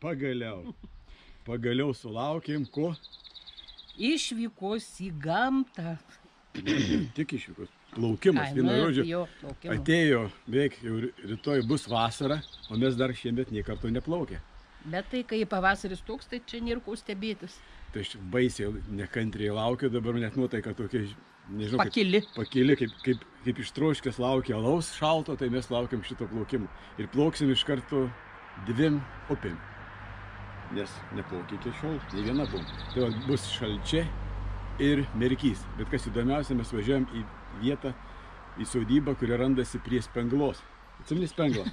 Pagaliau sulaukėm ko? Išvykos į gamtą. Tik išvykos. Plaukimas, vienu žodžiu, atėjo, beveik jau rytoj bus vasara, o mes dar šiemet nei kartu neplaukė. Bet tai, kai pavasaris toks, tai čia nėra ko stebėtis. Tai aš baisiai nekantriai laukiu, dabar net nuotaika tokia, nežinau, pakili, kaip ištroškęs laukia alaus šalto, tai mes laukiam šito plaukimo. Ir plauksim iš karto 2 upėm. Nes neplaukė iki šiol, nei viena buvo. Tai va, bus Šalčia ir Merkys. Bet kas įdomiausia, mes važiuojam į vietą, į sodybą, kuri randasi prie Spenglos. Atsimeni Spenglą?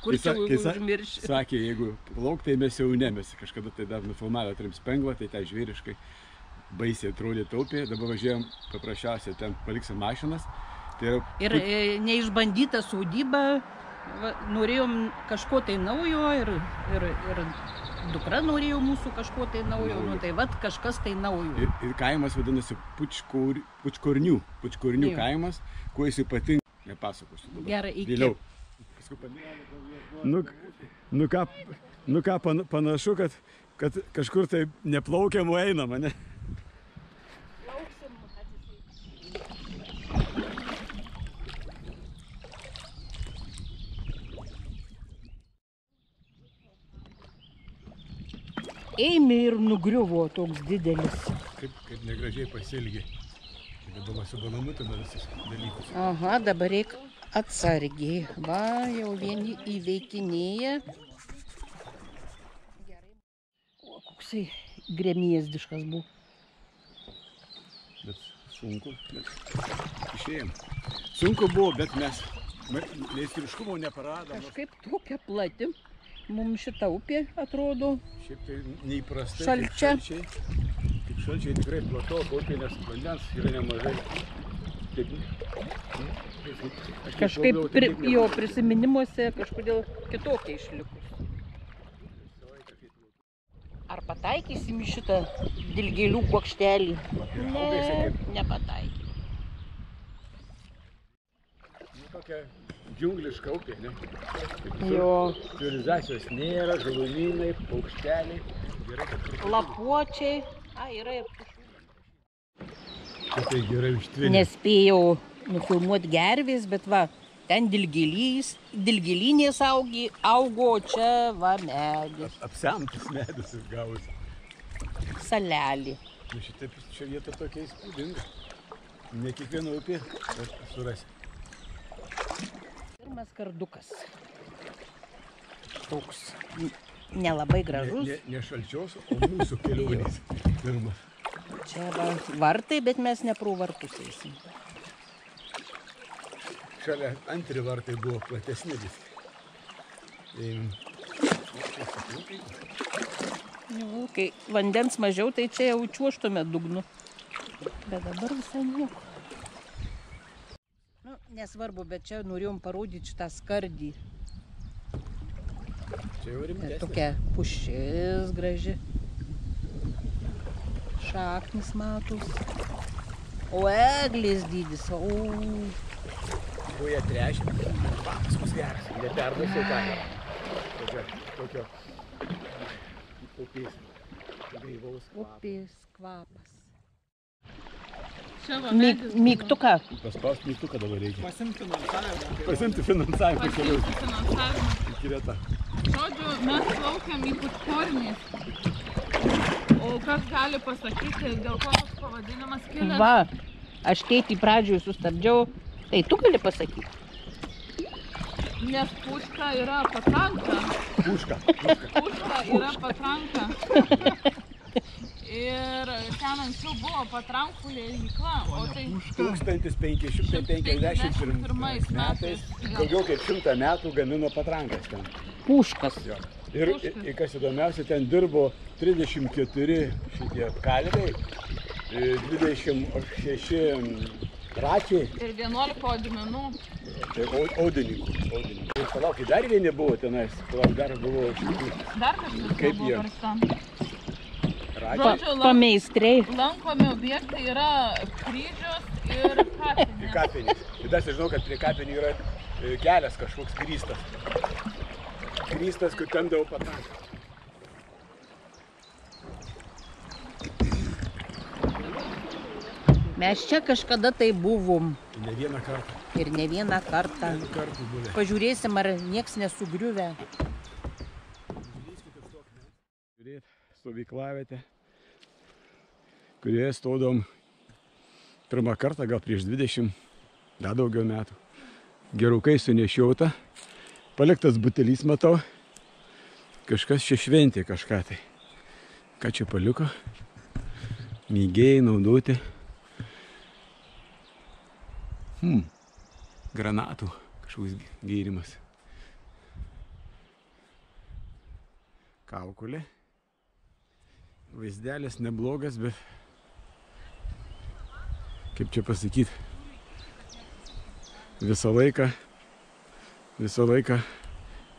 Kur čia užmirši? Sakė, jeigu plauk, tai mes jau ne, mes kažkada tai dar nufilmavę turim Spenglą, tai tai žvėriškai baisiai atrodė taupė. Dabar važiuojam paprasčiausiai, ten paliksim mašinas. Tai yra... Ir neišbandyta sodyba, norėjom kažko tai naujo ir dukra norėjo mūsų kažko tai naujo, nu tai vat kažkas tai naujo. Ir kaimas vadinasi Pučkornių kaimas, kuo jis ypatingai nepasakosiu. Gerai, iki. Vėliau. Nu ką, panašu, kad kažkur tai neplaukiamų einama, ne? Ėmė ir nugriuvo toks didelis. Kaip negražiai pasielgė. Dabar su bananutėm visus dalykus. Aha, dabar reik atsargiai. Va, jau vieni įveikinėja. O, koksai gremėzdiškas buvo. Bet sunku, išėjom. Sunku buvo, bet mes meistriškumo neparadom. Kažkaip tokia plati. Mums šita upė atrodo. Šiaip tai neįprastai. Šalčia. Kaip Šalčiai tikrai platoka upė, nes vandens yra nemažai. Kažkaip jo prisiminimuose kažkodėl kitokia išlikus. Ar pataikysim į šitą dilgėlių kuokštelį? Ne, nepataikysim. Tokia džiungliška upė, ne? Jo. Civilizacijos nėra, žalumynai, paukšteliai. Lapuočiai. Yra ir pušų. Tai gerai ištvinė. Nespėjau nufilmuoti gervės, bet va, ten dilgėlynės augo, čia va medis. Apsemtas medis ir gavosi. Salelį. Nu šitaip čia vieta tokia įspūdinga. Ne kiekviena upė surasi. Pirmas kardukas. Toks nelabai gražus. Ne Šalčios, o mūsų kelionės. Pirmas. Čia vartai, bet mes ne pro vartus eisim. Šalia antri vartai buvo platesni viskai. Kai vandens mažiau, tai čia jau čiuoštume dugnu. Bet dabar visai nieko. Nesvarbu, bet čia norėjom parodyti šitą skardį. Čia jau rimtesnė. Tokia pušis graži. Šaknis matos. O eglės dydis. Buvo jie trešė. Kvapas bus geras. Neperduosiu kaime. Tokio upės gaivaus kvapas. Upės kvapas. Mygtuką. Paspaust mygtuką dabar reikia. Pasimti finansavimą. Iki vieta. Žodžiu, mes plaukiam į Pučkornį. O kas gali pasakyti, dėl ko toks pavadinimas kilęs? Va, aš Keitį pradžioj sustabdžiau. Tai tu gali pasakyti? Nes puška yra patranka. Puška yra patranka. Ir ten anksčiau buvo patrankų liejykla, o tai 1551 metais, daugiau kaip 100 metų gamino patrankas ten. Puškas. Ir kas įdomiausia, ten dirbo 34 šitie kalviai, 26 račiai. Ir 11 odmenų. Tai audininkų. Ir palaukai, dar vieni buvo tenais, dar buvo šitų. Dar kažkas buvo varsta. Pameistriai. Lankomi objektai yra kryžius ir kapinės. Kapinės. Ir dar žinau, kad prie kapinių yra kelias kažkoks grįstas. Grįstas, kur temdavo patranką. Mes čia kažkada tai buvom. Ne vieną kartą. Ir ne vieną kartą. Vieną kartą buvę. Pažiūrėsim, ar nieks nesugriuvę. Žiūrėt, stovyklavietę, kurioje stodom pirmą kartą, gal prieš 20, dar daugiau metų. Gerukai sunešiota, paliktas butelys matau, kažkas čia šventė kažką tai. Ką čia paliko? Mėgėjai naudoti. Granatų kažkoks gėrimas. Kaukulė. Vaizdelis neblogas, bet kaip čia pasakyti, visą laiką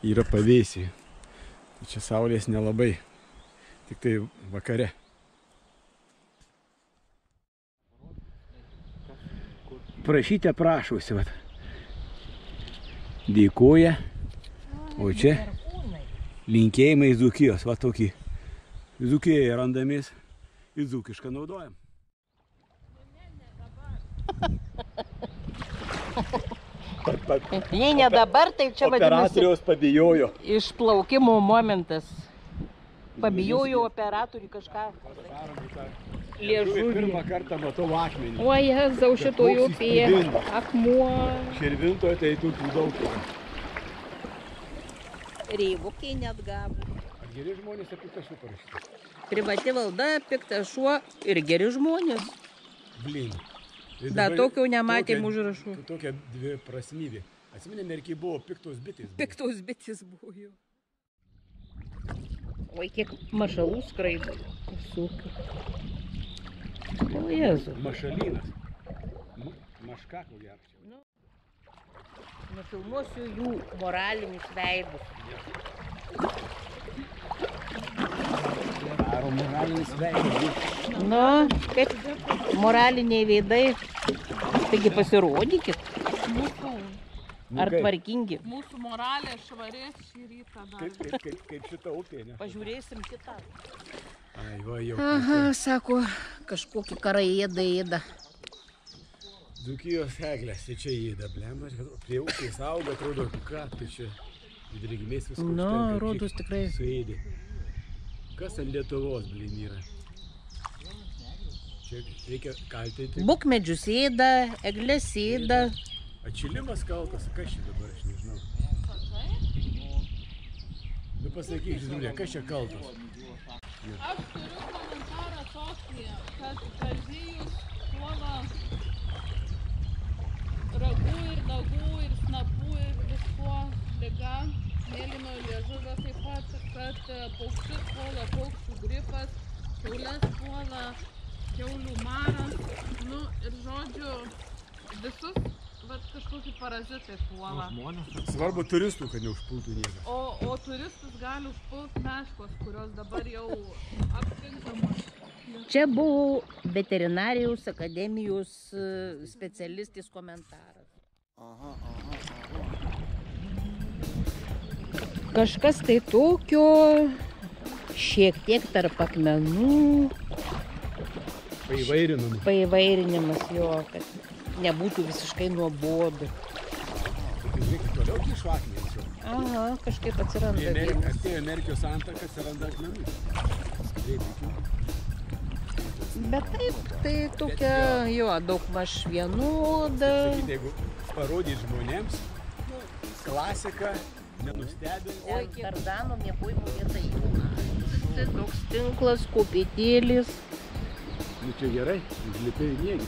yra pavėsį. Čia saulės nelabai, tik tai vakare. Prašyte prašausi, vat. Dėkoja, o čia linkėjimai iš Dzūkijos, va tokį. Dzūkijoje randamės ir dzūkišką naudojam. Jei ne dabar, tai čia vadinasi Operatoriaus pabijojo. išplaukimo momentas. Pabijojo operatorių kažką. Liežuvį. Pirmą kartą matau akmenį. O Jėzau, šitoj upėje akmuo. Širvintoje tai tų daug. Reivukiai net gavo. Ar geri žmonės apie Piktašų parašyti? Privati valda, piktas šuo ir geri žmonės. Blin. Da, tokio nematėm užrašų. Tokia dviprasmybė. Atsiminė, merkiai buvo piktos bitės. Piktos bitės buvo jau. Oi, kiek mašalų skraido. Visokių. O Jėzau. Mašalynas. Maška, ko gero čia. Nufilmuosiu jų moralinius veidus. Daro moralinis veidas. Na, kaip moraliniai veidai. Taigi pasirodykit. Ar tvarkingi? Mūsų moralė švarė šį rytą dar. Kaip šita upė, ne? Pažiūrėsim kitą. Ai, va, jau. Aha, sako, kažkokį karą ėda. Dzūkijos eglės, tai čia ėda, blemba. Prie upės auga, atrodo, ką tai čia. Drėgmės viskas Nu, užtenka, rodos tikrai. suėdė. Kas ant Lietuvos, blin, yra? Čia reikia kaltinti. Bukmedžius ėda, eglės ėda. Atšilimas kaltas, kas čia dabar, aš nežinau. Nu pasakyk, žiūrė, kas čia kaltas? Aš turiu komentarą tokį, kad Kazijus puola ragų ir nagų ir snapų ir visko liga, mėlyno liežuvio taip pat, kad paukščius puola paukščių gripas, kiaules puola kiaulių maras, nu ir žodžiu visus vat kažkokį parazitai puola. Svarbu turistų, kad neužpultų niekas. O turistus gali užpult meškos, kurios dabar jau aptinkamos. Čia buvo veterinarijos akademijos specialistės komentaras. Kažkas tai tokio, šiek tiek tarp akmenų. Paįvairinama. Paįvairinimas jo, kad nebūtų visiškai nuobodu. Tai žiūrėkit, toliau kišo akmenys jau. Aha, kažkaip atsiranda vienas. Artėjo Amerikos antaka, atsiranda akmenų. Bet taip, tai tokia, jo, daugmaž vienoda. Sakyti, jeigu parodys žmonėms, klasika, nenustebins. Oi, Dardano miegojimo vieta jau. Toks tinklas, kopėtėlis. Nu čia gerai, užlipai į niegį.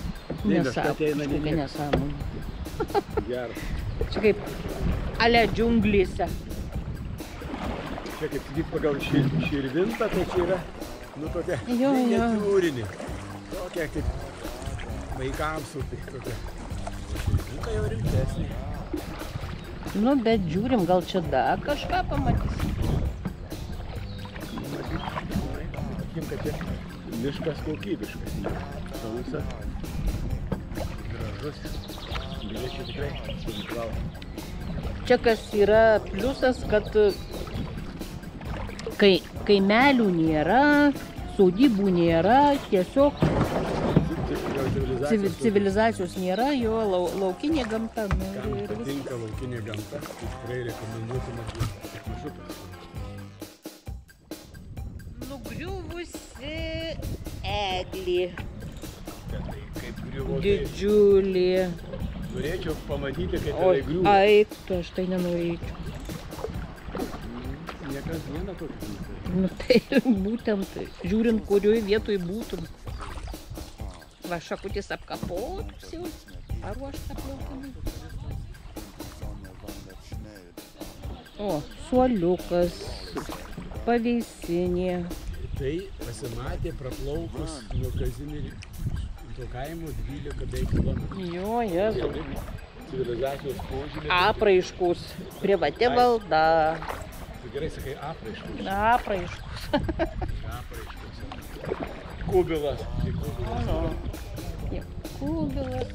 Kažkokia nesąmonė. Geras. Čia kaip ale džiunglėse. Čia kaip tik pagal širvintą, tai čia yra, nu tokia Jo. miniatiūrinė. Tokia kaip vaikams upė. Tokia. Širvinta jau rimtesnė. Nu, bet žiūrim, gal čia dar kažką pamatysim. Matykim, kad čia miškas kokybiškas. Sausas, gražus. Galėčiau tikrai stovyklauti. Čia kas yra pliusas, kad kaimelių nėra, sodybų nėra, tiesiog civilizacijos nėra, jo laukinė gamta. Nu, Kam patinka laukinė gamta, tikrai rekomenduotume maršrutą. Nugriuvusi eglė. Kaip griuvo, Didžiulė. norėčiau pamatyti, kaip tai griuvo. Ai, tu aš tai nenorėčiau. Niekas viena tokį. Nu tai būtent, žiūrint, kurioje vietoje būtum. Va, šakutis apkapotus jau, paruošta plaukimui. O, suoliukas, paveisinė. Tai pasimatė praplaukus nuo Kazimierį, to kaimo 12 kilometrų. Jo, Jėzau. Civilizacijos požymė. Apraiškus, privati valda. Tu gerai sakai apraiškus. Apraiškus. Apraiškus. Kubilas. Tai kubilas. Kubilas.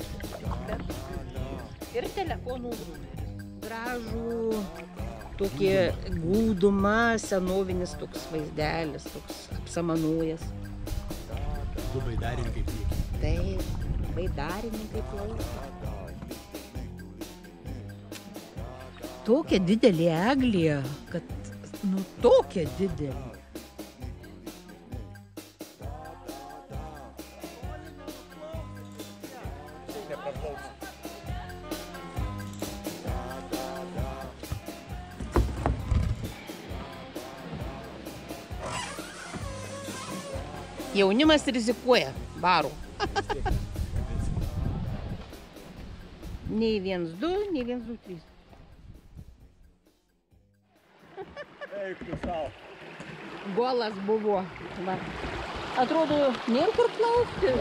Ir telefonų gražų, tokie gūduma, senovinis toks vaizdelis, toks apsamanojęs. Du baidarininkai prieki. Tai baidarininkai plaukia. Tokia didelė eglė, kad, nu, tokia didelė. Jaunimas rizikuoja, varo. Nei 1-2, nei 1-2-3. Eik tu savo. Golas buvo. Va. Atrodo, nėra kur plaukti.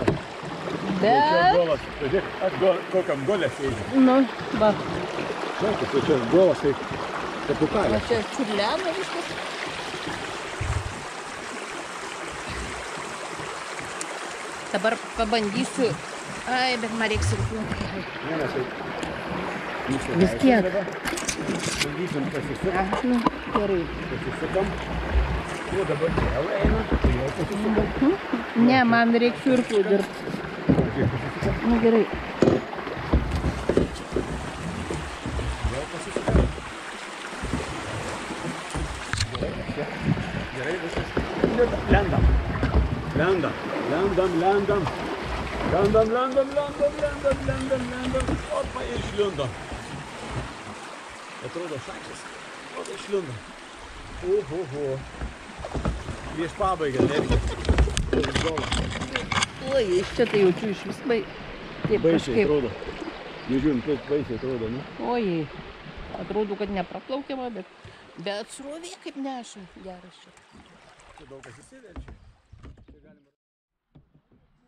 Bet... Golas. Žiūrėk, aš kokiam golė sėdžiu. Nu, va. Žiūrėk, tai čia golas, tai kapukalė. Va čia čiurlena viskas. Dabar pabandysiu. Ai, bet man reiks ir plauti. Vis tiek. Bandysim pasisukam. Nu, gerai. Pasisukam. O dabar vėl eina. Tai jau pasisukam. Ne, man reiks irklų dirbti. Nu, gerai. Vėl pasisukam. Gerai, viskas. Lendam. Lendam. Lendam, lendam. Lendam, lendam, lendam, lendam, lendam, lendam. Opa, ir išlindam. Atrodo šakis. Atrodo išlindam. Ohoho. Prieš pabaigą, netgi. Oi, iš čia tai jaučiu iš vis taip Baisiai kažkaip. atrodo. Nežiūrint, kaip baisiai atrodo, ne? Oi, atrodo, kad nepraplaukiama, bet srovė kaip neša. Geras čia. Čia daug kas įsiverčia.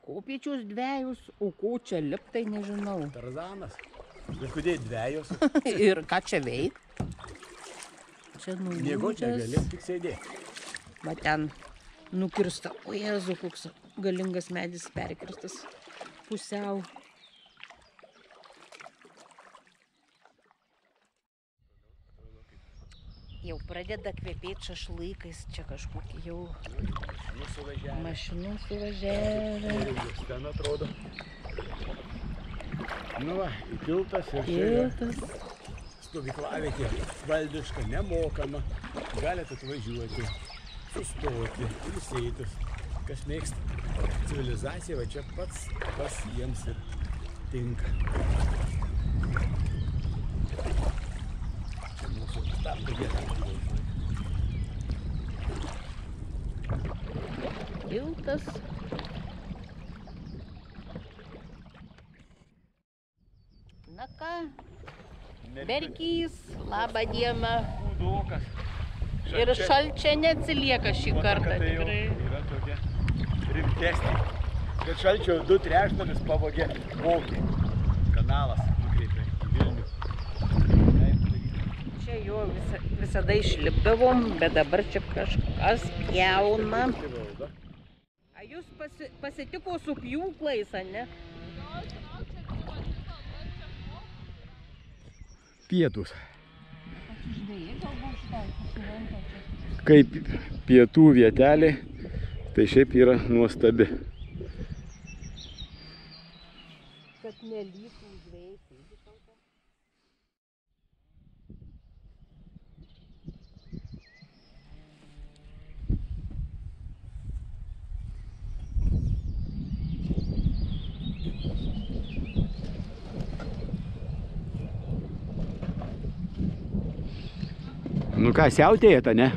Kopiečius dvejus, o ko čia lip, tai nežinau. Tarzanas. Bet kodėl dvejos? Ir ką čia veik? Čia Miegoti negali, nulūžęs. tik sėdėti. Va ten nukirsta. O Jėzu, koks galingas medis perkirstas. Pusiau. Jau pradeda kvepėti šašlykais. Čia kažkokie jau mašinų suvažiavę. Ten atrodo. Nu va, į tiltas ir čia yra Tiltas. stovyklavietė valdiška, nemokama. Galite atvažiuoti, sustoti, ilsėtis. Kas mėgsta civilizaciją, va čia pats jiems ir tinka. Čia mūsų starto vieta. Tiltas. Na ką, Berkys, labą dieną. Kūdokas. Ir šalčia neatsilieka šį kartą tikrai. Yra tokia rimtesnė. Bet šalčio 2/3 pavogė Vokį. Kanalas nukreipė į Vilnių. Čia jo visada išlipdavom, bet dabar čia kažkas pjauna. A jūs pasitiko su pjūklais, a ne? Pietus. Kaip pietų vietelė, tai šiaip yra nuostabi. Nelytų žvėjai sėdi tauta. Nu ką, siautėjate, ne?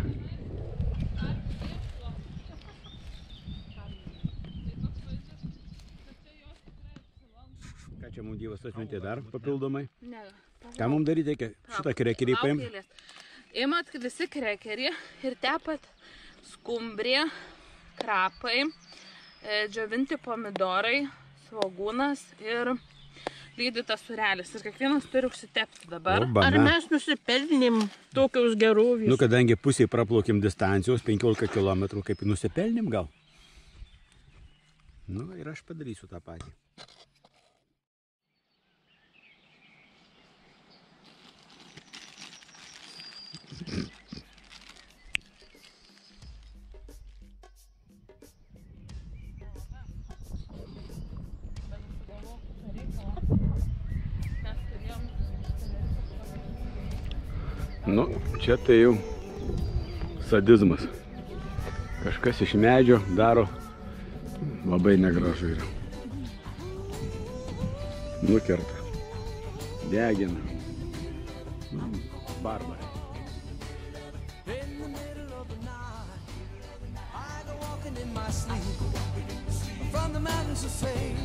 Ką čia mums Dievas atmetė dar papildomai? Ne. Ką mums daryti reikia? Šitą krekerį paimti? Imat visi krekerį ir tepat skumbrė, krapai, džiovinti pomidorai, svogūnas ir lydytas surelis. Ir kiekvienas turi užsitepti dabar. Ar mes nusipelnim tokius gerovius? Nu, kadangi pusėje praplaukėm distancijos, 15 km, kaip nusipelnim gal? Nu, ir aš padarysiu tą patį. Nu, čia tai jau sadizmas. Kažkas iš medžio daro labai negražu yra. Nukerta. Degina. Barbarai. From the mountains of fame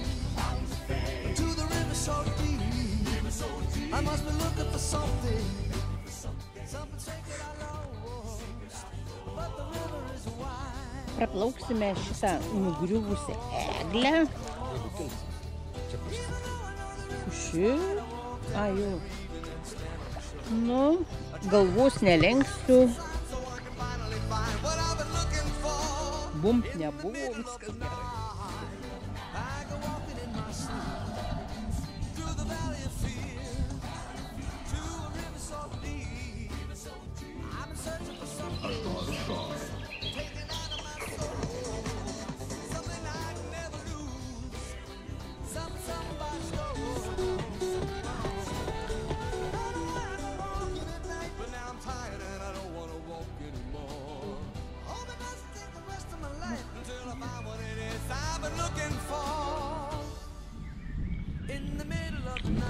to the river so deep, I must be looking for something sacred I lost, but the river is wide. Praplauksime šitą nugriuvusią eglę. Ši? A, jau. Nu, galvos nelenksiu. Bump nebuvo, viskas gerai.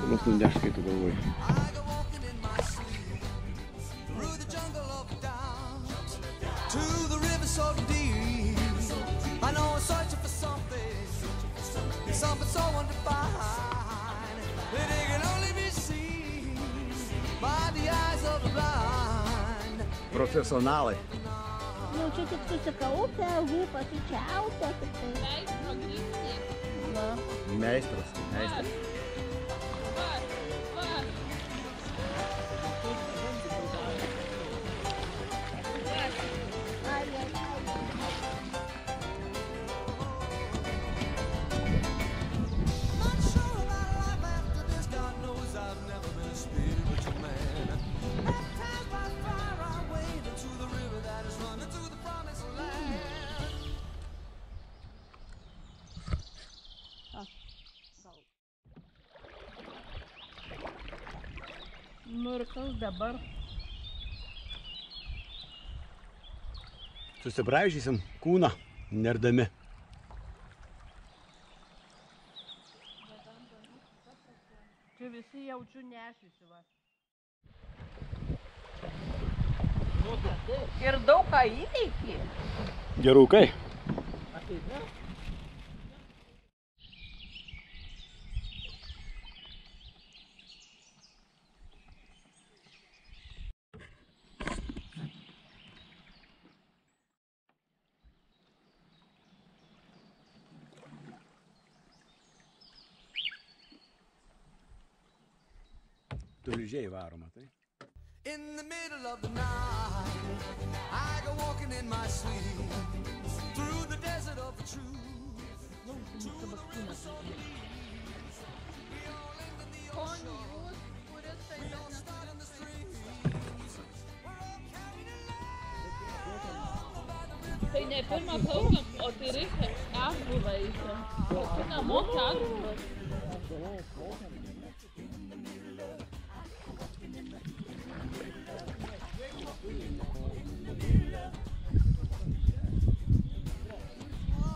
Pirmas nuneš, kai tu galvoji. Profesionalai. Nu, čia tik susikaupę, lūpas įčiautę. Meistro grįžti. Na. Meistras. Meistras. Nu ir kas dabar? Susibraižysim kūną, nerdami. Čia visi jaučiu nešysi, va. Ir daug ką įveikė. Gerukai. Ateina. Tulžiai varoma, tai? In the middle of the night, I go walking in my sleep through the desert of the truth. To the river so deep, we all end in the ocean. We all start in the streams. We're all carried along by the river. Ne, pirmą klausą, o tai reikia atbulą eiti. O tu nemoki atbulas.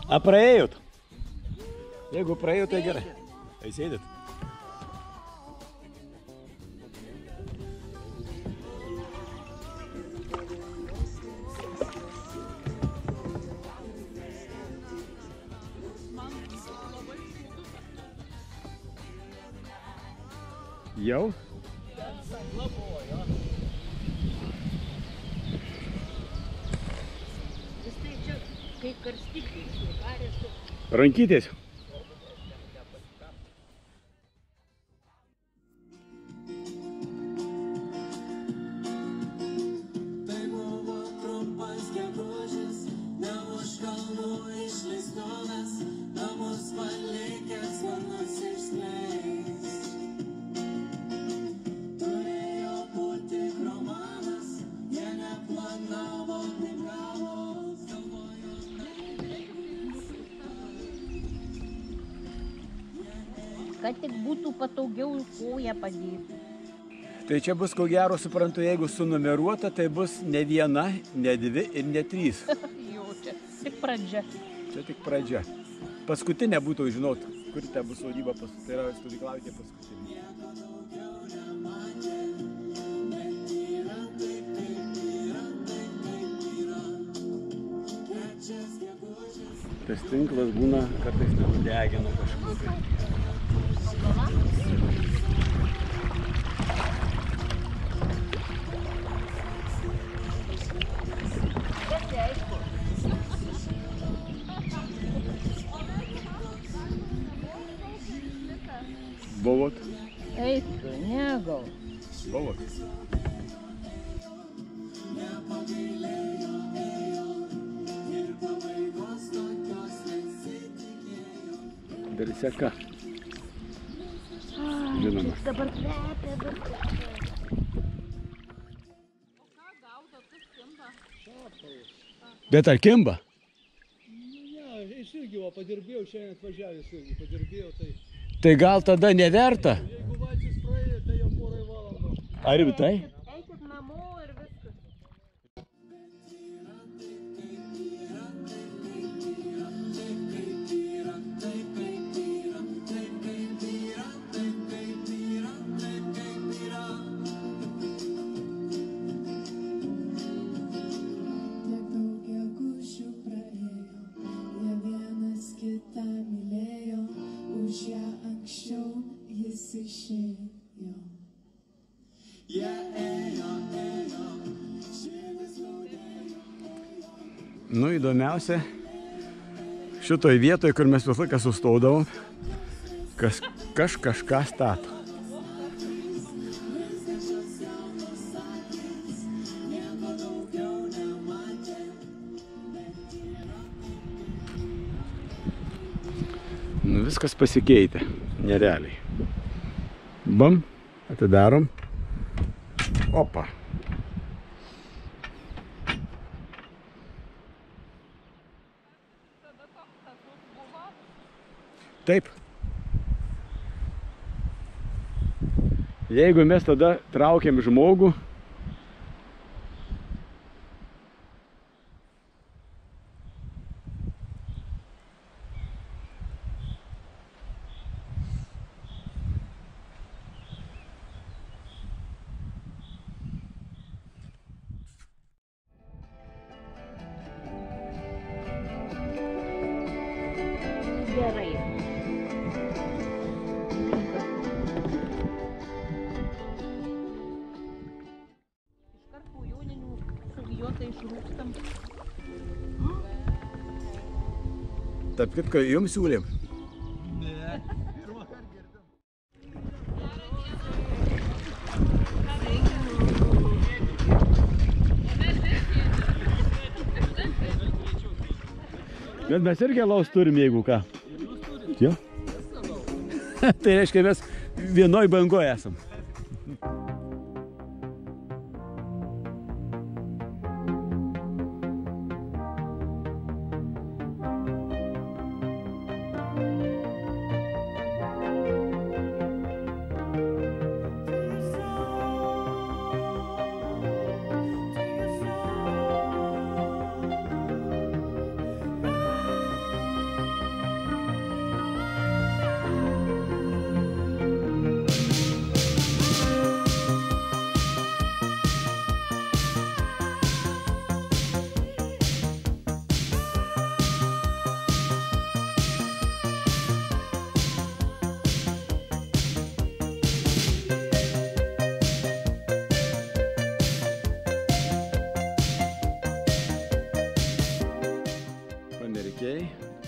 A praėjot? Jeigu praėjot, tai gerai. Tai sėdit. Jau? Rankytės. Tai buvo trumpas gegužis, ne už kalnų išleistuvės, namus palikęs varnus išskleis. Turėjo būti romanas, jie neplanavo, taip gavos, galvojo, Kad tik būtų patogiau koją padėti. Tai čia bus, ko gero, suprantu, jeigu sunumeruota, tai bus ne viena, ne dvi ir ne trys. Jo, čia tik pradžia. Čia tik pradžia. Paskutinė būtų žinot, kur ta bus sodyba, tai yra stovyklavietė paskutinė. Tas tinklas būna kartais nenudegina kažkur. Buvot? Eik, ne gal. Buvot. Dar seka. Žinoma. Dabar kvepia, bet Ką gaudo, kas kimba? Bet ar kimba? Ne, aš irgi va, padirbėjau, šiandien atvažiavęs irgi padirbėjau, tai Tai gal tada neverta? jeigu valtis praėjo, tai jau porai valandų. Ar rimtai? eikit namo ir viskas. Tiek daug gegužių praėjo, jie vienas kitą mylėjo, už ją anksčiau jis išėjo. Jie ėjo, širdis liūdėjo. Nu, įdomiausia, šitoj vietoj, kur mes visą laiką sustaudavom, kažką stato. Nu, viskas pasikeitė, nerealiai. Bam, atidarom. Opa. Taip. Jeigu mes tada traukiam žmogų, Gerai. Iškart po joninių sugijuotą išrūkstam. tarp kitko, jums siūlėm. Ne, pirmą kartą girdėjau. Bet mes irgi alaus turim, jeigu ką. Jo? Tai reiškia, mes vienoj bangoje esam.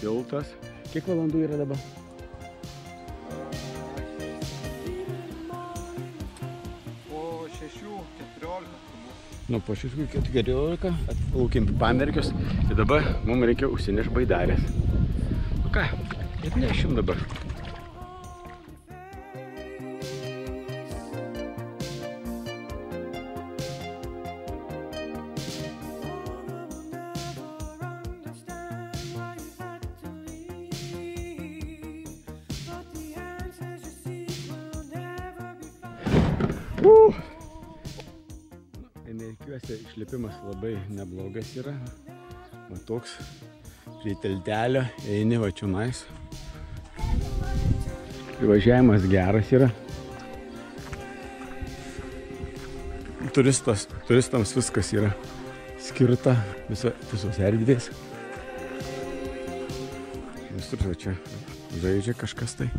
tiltas. Kiek valandų yra dabar? Po 6:14 Nu, po 6:14 atplaukėm Pamerkius ir dabar mums reikia užsinešti baidarės. Nu ką, atnešim dabar. Energiuose išlipimas labai neblogas yra. Va toks prie teltelio eini va čionais. Privažiavimas geras yra. Turistams viskas yra skirta, visos erdvės. Visur čia žaidžia kažkas tai.